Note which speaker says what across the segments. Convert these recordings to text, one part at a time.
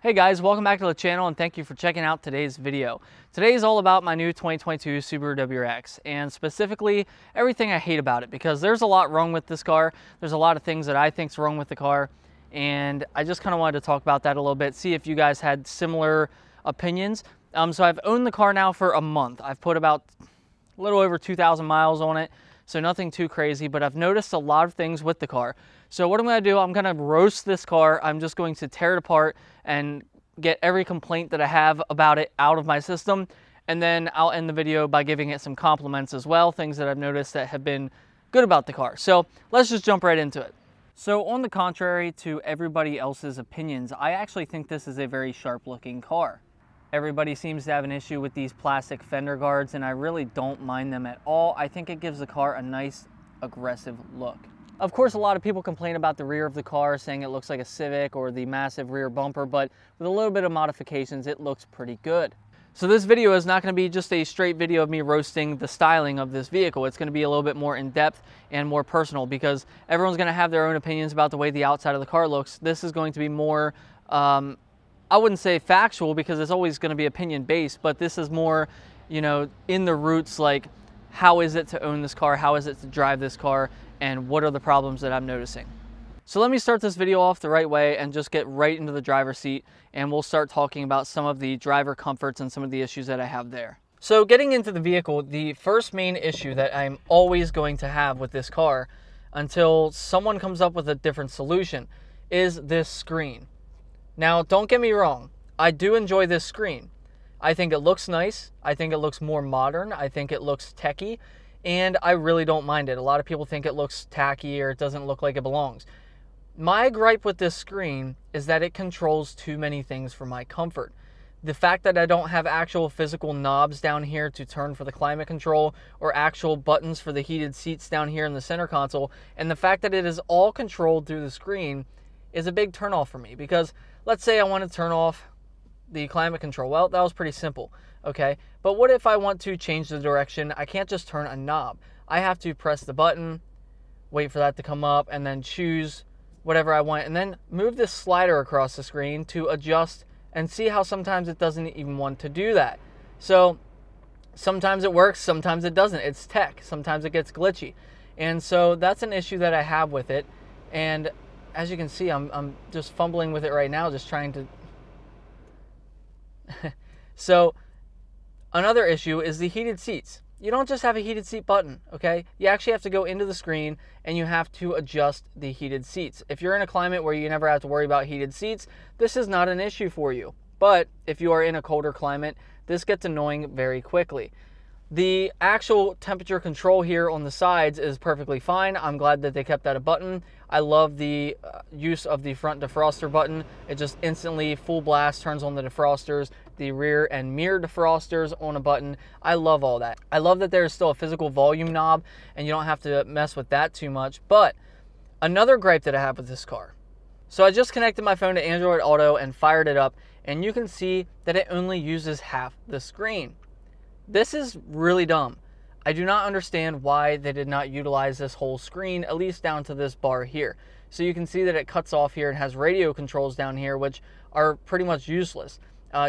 Speaker 1: Hey guys, welcome back to the channel and thank you for checking out today's video. Today is all about my new 2022 Subaru WRX and specifically everything I hate about it, because there's a lot wrong with this car. There's a lot of things that I think is wrong with the car, and I just kind of wanted to talk about that a little bit, see if you guys had similar opinions. So I've owned the car now for a month. I've put about a little over 2,000 miles on it, so nothing too crazy, but I've noticed a lot of things with the car. So what I'm going to do, I'm going to roast this car. I'm just going to tear it apart and get every complaint that I have about it out of my system, and then I'll end the video by giving it some compliments as well, things that I've noticed that have been good about the car. So let's just jump right into it. So on the contrary to everybody else's opinions, I actually think this is a very sharp looking car. Everybody seems to have an issue with these plastic fender guards, and I really don't mind them at all. I think it gives the car a nice, aggressive look. Of course, a lot of people complain about the rear of the car, saying it looks like a Civic or the massive rear bumper, but with a little bit of modifications, it looks pretty good. So this video is not going to be just a straight video of me roasting the styling of this vehicle. It's going to be a little bit more in-depth and more personal, because everyone's going to have their own opinions about the way the outside of the car looks. This is going to be more, I wouldn't say factual, because it's always going to be opinion-based, but this is more, you know, in the roots, like how is it to own this car, how is it to drive this car, and what are the problems that I'm noticing. So let me start this video off the right way and just get right into the driver's seat, and we'll start talking about some of the driver comforts and some of the issues that I have there. So getting into the vehicle, the first main issue that I'm always going to have with this car, until someone comes up with a different solution, is this screen. Now, don't get me wrong, I do enjoy this screen. I think it looks nice, I think it looks more modern, I think it looks techy, and I really don't mind it. A lot of people think it looks tacky or it doesn't look like it belongs. My gripe with this screen is that it controls too many things for my comfort. The fact that I don't have actual physical knobs down here to turn for the climate control, or actual buttons for the heated seats down here in the center console, and the fact that it is all controlled through the screen is a big turnoff for me. Because let's say I want to turn off the climate control. Well, that was pretty simple, okay? But what if I want to change the direction? I can't just turn a knob. I have to press the button, wait for that to come up, and then choose whatever I want, and then move this slider across the screen to adjust, and see how sometimes it doesn't even want to do that. So sometimes it works, sometimes it doesn't. It's tech. Sometimes it gets glitchy. And so that's an issue that I have with it. And as you can see, I'm just fumbling with it right now, just trying to... So another issue is the heated seats. You don't just have a heated seat button, okay? You actually have to go into the screen and you have to adjust the heated seats. If you're in a climate where you never have to worry about heated seats, this is not an issue for you. But if you are in a colder climate, this gets annoying very quickly. The actual temperature control here on the sides is perfectly fine. I'm glad that they kept that a button. I love the use of the front defroster button. It just instantly full blast turns on the defrosters, the rear and mirror defrosters on a button. I love all that. I love that there's still a physical volume knob and you don't have to mess with that too much. But another gripe that I have with this car. So I just connected my phone to Android Auto and fired it up, and you can see that it only uses half the screen. This is really dumb. I do not understand why they did not utilize this whole screen, at least down to this bar here. So you can see that it cuts off here and has radio controls down here, which are pretty much useless.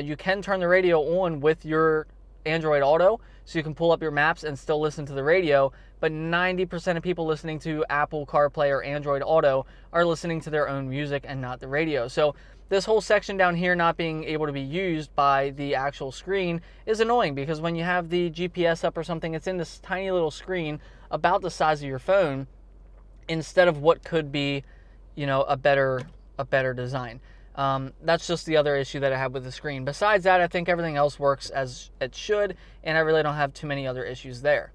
Speaker 1: You can turn the radio on with your Android Auto, so you can pull up your maps and still listen to the radio, but 90% of people listening to Apple CarPlay or Android Auto are listening to their own music and not the radio. So this whole section down here not being able to be used by the actual screen is annoying, because when you have the GPS up or something, it's in this tiny little screen about the size of your phone, instead of what could be, you know, a better design. That's just the other issue that I have with the screen. Besides that, I think everything else works as it should, and I really don't have too many other issues there.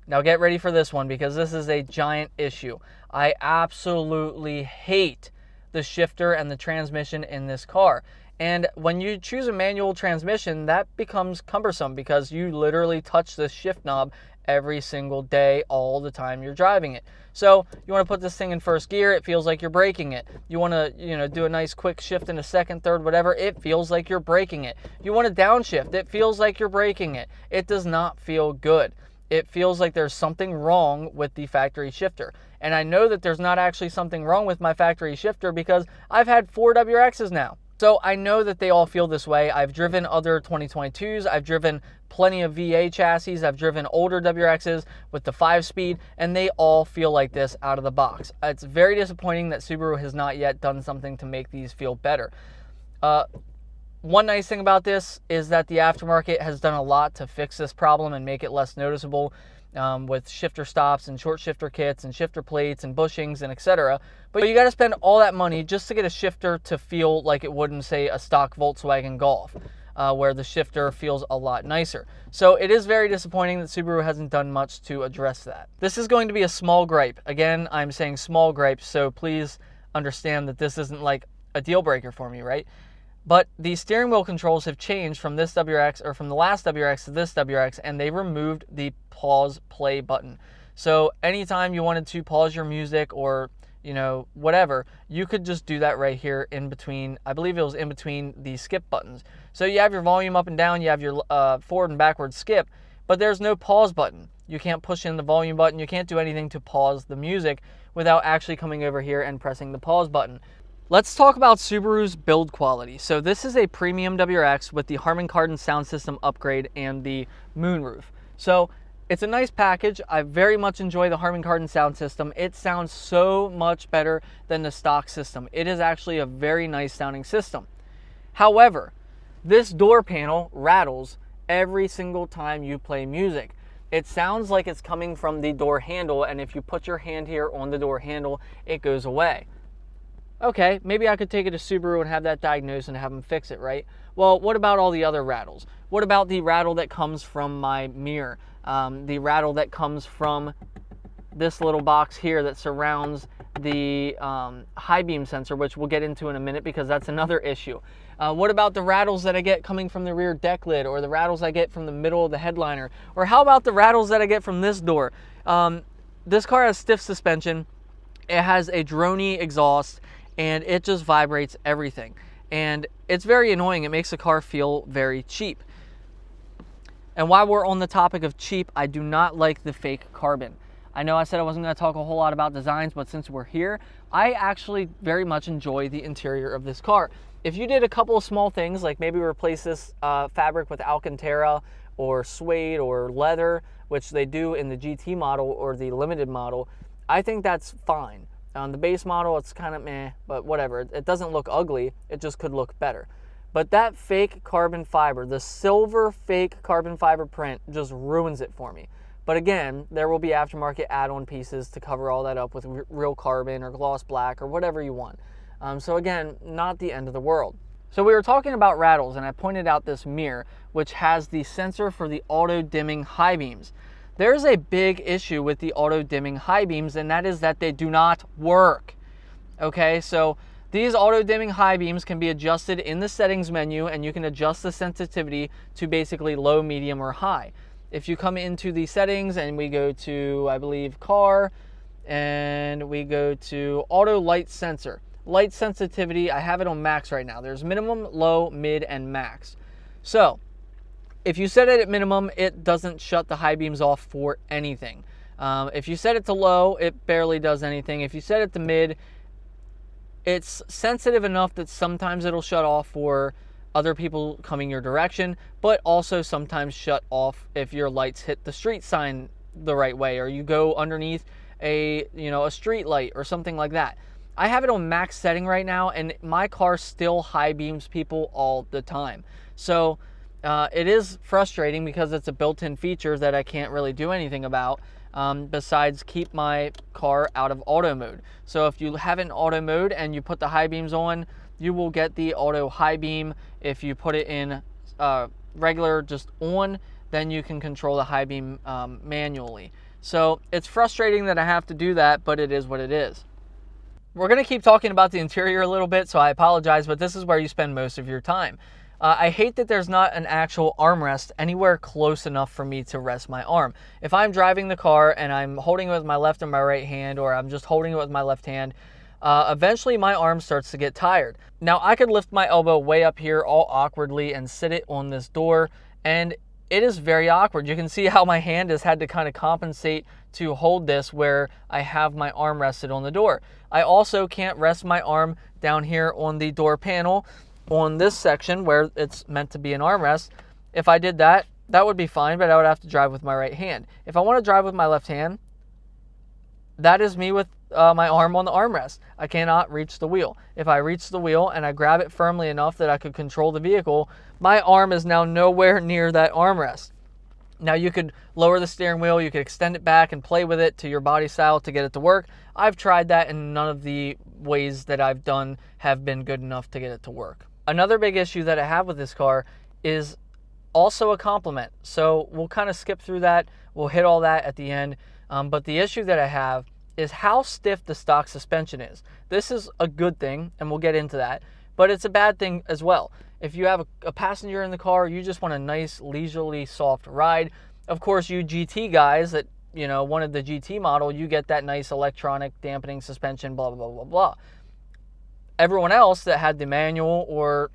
Speaker 1: Now get ready for this one, because this is a giant issue. I absolutely hate the shifter and the transmission in this car. And when you choose a manual transmission, that becomes cumbersome, because you literally touch this shift knob every single day, all the time you're driving it. So you want to put this thing in first gear, it feels like you're braking it. You want to, you know, do a nice quick shift into second, third, whatever, it feels like you're braking it. You want to downshift, it feels like you're braking it. It does not feel good. It feels like there's something wrong with the factory shifter. And I know that there's not actually something wrong with my factory shifter, because I've had 4 WRXs now. So I know that they all feel this way. I've driven other 2022s. I've driven plenty of VA chassis. I've driven older WRXs with the 5-speed, and they all feel like this out of the box. It's very disappointing that Subaru has not yet done something to make these feel better. One nice thing about this is that the aftermarket has done a lot to fix this problem and make it less noticeable, with shifter stops and short shifter kits and shifter plates and bushings and etc. But you got to spend all that money just to get a shifter to feel like it would in, say, a stock Volkswagen Golf, where the shifter feels a lot nicer. So it is very disappointing that Subaru hasn't done much to address that. This is going to be a small gripe. Again, I'm saying small gripe, so please understand that this isn't like a deal breaker for me, right? But the steering wheel controls have changed from this WRX, or from the last WRX to this WRX, and they removed the pause play button. So anytime you wanted to pause your music or, you know, whatever, you could just do that right here in between. I believe it was in between the skip buttons. So you have your volume up and down, you have your forward and backward skip, but there's no pause button. You can't push in the volume button. You can't do anything to pause the music without actually coming over here and pressing the pause button. Let's talk about Subaru's build quality. So this is a premium WRX with the Harman Kardon sound system upgrade and the moonroof. So it's a nice package. I very much enjoy the Harman Kardon sound system. It sounds so much better than the stock system. It is actually a very nice sounding system. However, this door panel rattles every single time you play music. It sounds like it's coming from the door handle, and if you put your hand here on the door handle, it goes away. Okay, maybe I could take it to Subaru and have that diagnosed and have them fix it, right? Well, what about all the other rattles? What about the rattle that comes from my mirror? The rattle that comes from this little box here that surrounds the high beam sensor, which we'll get into in a minute because that's another issue. What about the rattles that I get coming from the rear deck lid, or the rattles I get from the middle of the headliner? Or how about the rattles that I get from this door? This car has stiff suspension. It has a droney exhaust, and it just vibrates everything. And it's very annoying. It makes the car feel very cheap. And while we're on the topic of cheap, I do not like the fake carbon. I know I said I wasn't going to talk a whole lot about designs, but since we're here, I actually very much enjoy the interior of this car. If you did a couple of small things, like maybe replace this fabric with Alcantara or suede or leather, which they do in the GT model or the limited model, I think that's fine. On the base model, it's kind of meh, but whatever. It doesn't look ugly. It just could look better. But that fake carbon fiber, the silver fake carbon fiber print, just ruins it for me. But again, there will be aftermarket add-on pieces to cover all that up with real carbon or gloss black or whatever you want. So again, not the end of the world. So we were talking about rattles, and I pointed out this mirror, which has the sensor for the auto-dimming high beams. There's a big issue with the auto-dimming high beams, and that is that they do not work. Okay, so these auto-dimming high beams can be adjusted in the settings menu, and you can adjust the sensitivity to basically low, medium, or high. If you come into the settings and we go to, I believe, car, and we go to auto light sensor. Light sensitivity, I have it on max right now. There's minimum, low, mid, and max. So if you set it at minimum, it doesn't shut the high beams off for anything. If you set it to low, it barely does anything. If you set it to mid, it's sensitive enough that sometimes it'll shut off for other people coming your direction, but also sometimes shut off if your lights hit the street sign the right way, or you go underneath a street light or something like that. I have it on max setting right now, and my car still high beams people all the time. So it is frustrating because it's a built-in feature that I can't really do anything about besides keep my car out of auto mode. So if you have it in auto mode and you put the high beams on, you will get the auto high beam. If you put it in regular just on, then you can control the high beam manually. So it's frustrating that I have to do that, but it is what it is. We're going to keep talking about the interior a little bit, so I apologize, but this is where you spend most of your time. I hate that there's not an actual armrest anywhere close enough for me to rest my arm. If I'm driving the car and I'm holding it with my left and my right hand, or I'm just holding it with my left hand, eventually my arm starts to get tired. Now I could lift my elbow way up here all awkwardly and sit it on this door, and it is very awkward. You can see how my hand has had to kind of compensate to hold this where I have my arm rested on the door. I also can't rest my arm down here on the door panel on this section where it's meant to be an armrest, if I did that, that would be fine, but I would have to drive with my right hand. If I want to drive with my left hand, that is me with my arm on the armrest. I cannot reach the wheel. If I reach the wheel and I grab it firmly enough that I could control the vehicle, my arm is now nowhere near that armrest. Now you could lower the steering wheel, you could extend it back and play with it to your body style to get it to work. I've tried that and none of the ways that I've done have been good enough to get it to work. Another big issue that I have with this car is also a complement. So we'll kind of skip through that. We'll hit all that at the end. But the issue that I have is how stiff the stock suspension is. This is a good thing, and we'll get into that, but it's a bad thing as well. If you have a passenger in the car, you just want a nice, leisurely, soft ride. Of course, you GT guys that, you know, wanted the GT model, you get that nice electronic dampening suspension, blah, blah, blah, blah. Everyone else that had the manual or,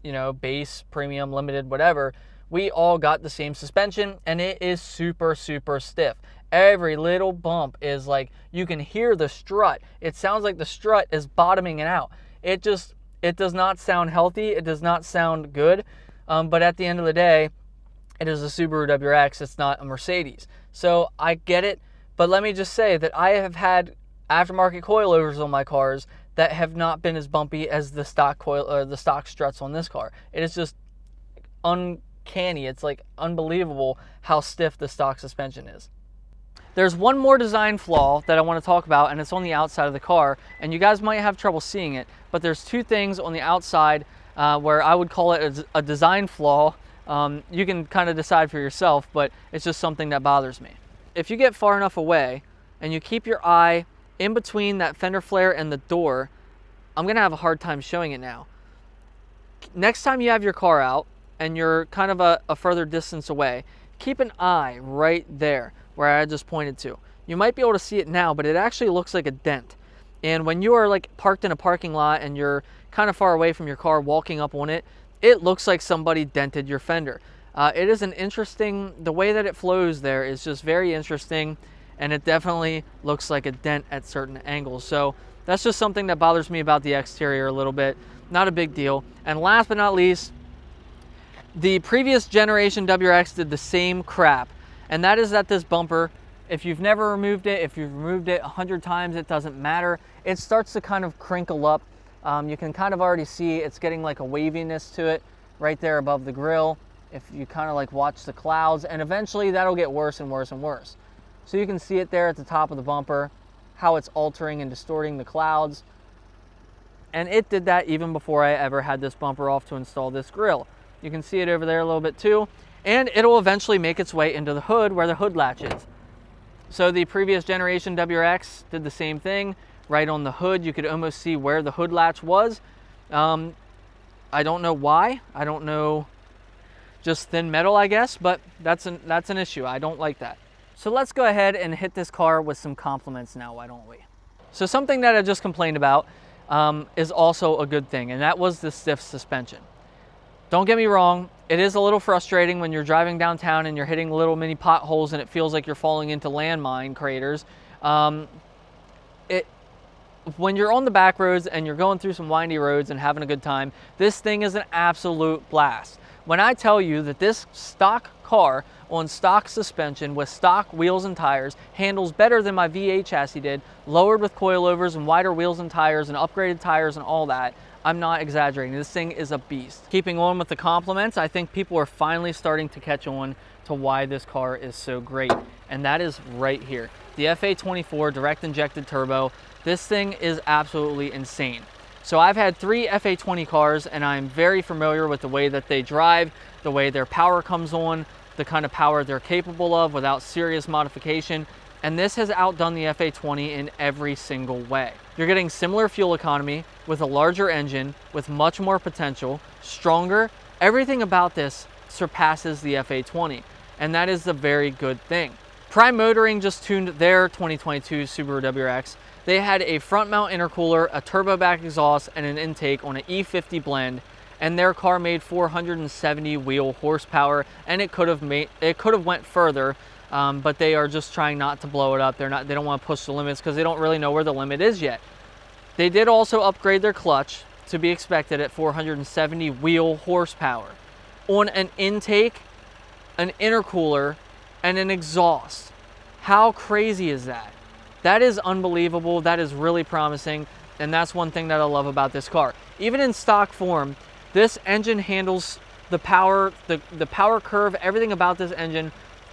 Speaker 1: you know, base, premium, limited, whatever, we all got the same suspension, and it is super, super stiff. Every little bump is like, you can hear the strut. It sounds like the strut is bottoming it out. It does not sound healthy. It does not sound good. But at the end of the day, it is a Subaru WRX. It's not a Mercedes. So I get it. But let me just say that I have had aftermarket coilovers on my cars that have not been as bumpy as the stock coil or the stock struts on this car. It is just uncanny. It's like unbelievable how stiff the stock suspension is. There's one more design flaw that I want to talk about, and it's on the outside of the car, and you guys might have trouble seeing it, but there's two things on the outside where I would call it a design flaw. You can kind of decide for yourself, but it's just something that bothers me. If you get far enough away and you keep your eye in between that fender flare and the door, I'm going to have a hard time showing it now. Next time you have your car out and you're kind of a further distance away, keep an eye right there where I just pointed to. You might be able to see it now, but it actually looks like a dent. And when you are like parked in a parking lot and you're kind of far away from your car walking up on it, it looks like somebody dented your fender. It is an interesting, the way that it flows there is just very interesting, and it definitely looks like a dent at certain angles. So that's just something that bothers me about the exterior a little bit. Not a big deal. And last but not least, the previous generation WRX did the same crap. And that is that this bumper, if you've never removed it, if you've removed it 100 times, it doesn't matter. It starts to kind of crinkle up. You can kind of already see it's getting like a waviness to it right there above the grille. If you kind of like watch the clouds, and eventually that'll get worse and worse and worse. So you can see it there at the top of the bumper, how it's altering and distorting the clouds. And it did that even before I ever had this bumper off to install this grille. You can see it over there a little bit too. And it'll eventually make its way into the hood where the hood latch is. So the previous generation WRX did the same thing. Right on the hood, you could almost see where the hood latch was. I don't know why. I don't know, just thin metal, I guess, but that's an issue. I don't like that. So let's go ahead and hit this car with some compliments now, why don't we? So something that I just complained about is also a good thing, and that was the stiff suspension. Don't get me wrong, it is a little frustrating when you're driving downtown and you're hitting little mini potholes and it feels like you're falling into landmine craters. When you're on the back roads and you're going through some windy roads and having a good time, this thing is an absolute blast. When I tell you that this stock car on stock suspension with stock wheels and tires handles better than my V8 chassis did, lowered with coilovers and wider wheels and tires and upgraded tires and all that, I'm not exaggerating. This thing is a beast. Keeping on with the compliments, I think people are finally starting to catch on to why this car is so great, and that is right here. The FA24 direct injected turbo. This thing is absolutely insane. So I've had 3 FA20 cars, and I'm very familiar with the way that they drive, the way their power comes on, the kind of power they're capable of without serious modification. And this has outdone the FA20 in every single way. You're getting similar fuel economy with a larger engine, with much more potential, stronger. Everything about this surpasses the FA20, and that is a very good thing. Prime Motoring just tuned their 2022 Subaru WRX. They had a front mount intercooler, a turbo back exhaust, and an intake on an E50 blend, and their car made 470 wheel horsepower, and it could have went further. But they are just trying not to blow it up. They don't want to push the limits because they don't really know where the limit is yet. They did also upgrade their clutch to be expected at 470 wheel horsepower on an intake, an intercooler, and an exhaust. How crazy is that? That is unbelievable. That is really promising, and that's one thing that I love about this car. Even in stock form, this engine handles the power, the power curve, everything about this engine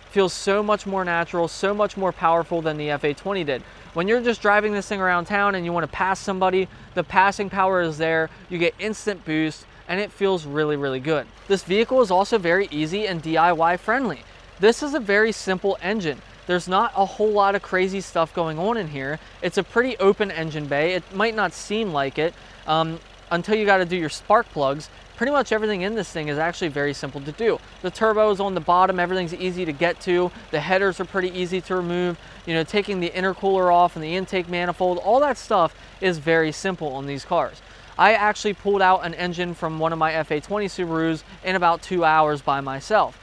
Speaker 1: feels so much more natural, so much more powerful than the F820 did. When you're just driving this thing around town and you want to pass somebody, the passing power is there, you get instant boost, and it feels really, really good. This vehicle is also very easy and DIY friendly. This is a very simple engine. There's not a whole lot of crazy stuff going on in here. It's a pretty open engine bay. It might not seem like it until you got to do your spark plugs. Pretty much everything in this thing is actually very simple to do. The turbo is on the bottom, everything's easy to get to. The headers are pretty easy to remove. You know, taking the intercooler off and the intake manifold, all that stuff is very simple on these cars. I actually pulled out an engine from one of my F820 Subarus in about 2 hours by myself.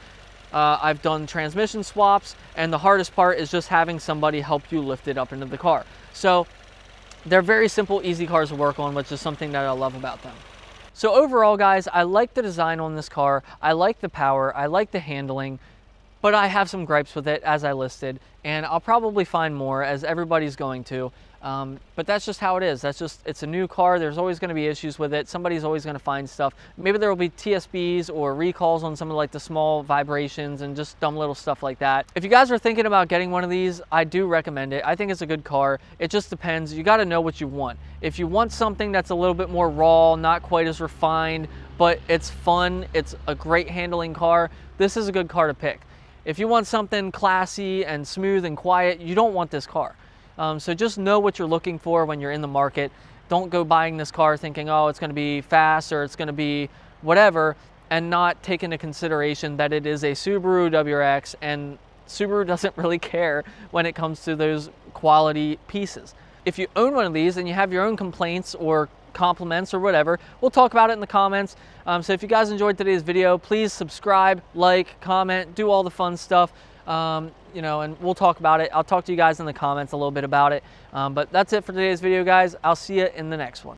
Speaker 1: I've done transmission swaps, and the hardest part is just having somebody help you lift it up into the car. So they're very simple, easy cars to work on, which is something that I love about them. So overall, guys, I like the design on this car. I like the power, I like the handling, but I have some gripes with it, as I listed, and I'll probably find more, as everybody's going to. But that's just how it is. It's a new car. There's always going to be issues with it. Somebody's always going to find stuff. Maybe there will be TSBs or recalls on some of like the small vibrations and just dumb little stuff like that. If you guys are thinking about getting one of these, I do recommend it. I think it's a good car. It just depends. You got to know what you want. If you want something that's a little bit more raw, not quite as refined, but it's fun, it's a great handling car, this is a good car to pick. If you want something classy and smooth and quiet, you don't want this car. So just know what you're looking for when you're in the market. Don't go buying this car thinking, oh, it's going to be fast or it's going to be whatever, and not take into consideration that it is a Subaru WRX, and Subaru doesn't really care when it comes to those quality pieces. If you own one of these and you have your own complaints or compliments or whatever, we'll talk about it in the comments. So if you guys enjoyed today's video, please subscribe, like, comment, do all the fun stuff. You know, and we'll talk about it. I'll talk to you guys in the comments a little bit about it. But that's it for today's video, guys. I'll see you in the next one.